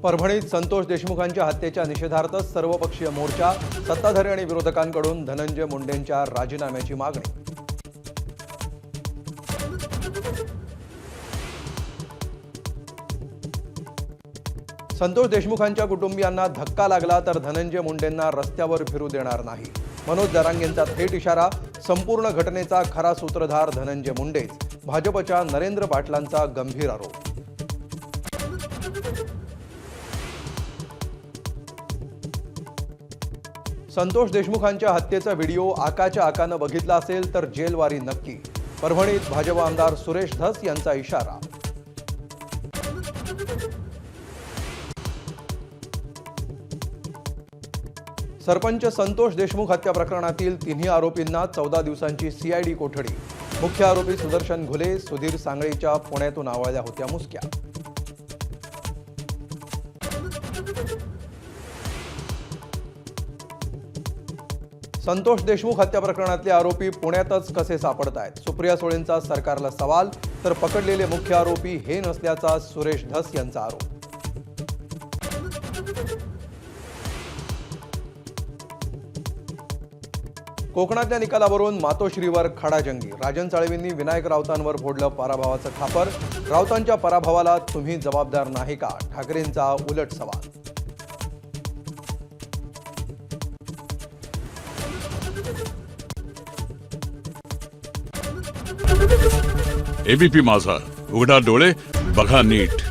परभणीत संतोष देशमुखांच्या हत्येच्या निषेधार्थ सर्वपक्षीय मोर्चा, सत्ताधारी आणि विरोधकांकडून धनंजय मुंडेंच्या राजीनाम्याची मागणी। संतोष देशमुखांच्या कुटुंबियांना धक्का लागला तर धनंजय मुंडेंना रस्त्यावर फिरू देणार नाही। मनोज जरांगेंचा थेट इशारा, संपूर्ण घटनेचा खरा सूत्रधार धनंजय मुंडेच, भाजपच्या नरेंद्र पाटलांचा गंभीर आरोप। संतोष देशमुखांच्या हत्येचा व्हिडिओ आकाच्या आकानं बघितला असेल तर जेलवारी नक्की, परभणीत भाजप आमदार सुरेश धस यांचा इशारा। सरपंच संतोष देशमुख हत्या प्रकरणातील तिन्ही आरोपींना 14 दिवसांची सीआयडी कोठडी। मुख्य आरोपी सुदर्शन घुले, सुधीर सांगळेच्या पुण्यातून आवळल्या होत्या मुसक्या। संतोष देशमुख हत्या प्रकरणातले आरोपी पुण्यातच कसे सापडतायत? सुप्रिया सुळेंचा सरकारला सवाल, तर पकडलेले मुख्य आरोपी हे नसल्याचा सुरेश धस यांचा आरोप। कोकणातल्या निकालावरून मातोश्रीवर खडाजंगी, राजन साळवींनी विनायक राऊतांवर फोडलं पराभवाचं खापर। राऊतांच्या पराभवाला तुम्ही जबाबदार नाही का? ठाकरेंचा उलट सवाल। एबीपी माझा, उघडा डोळे बघा नीट।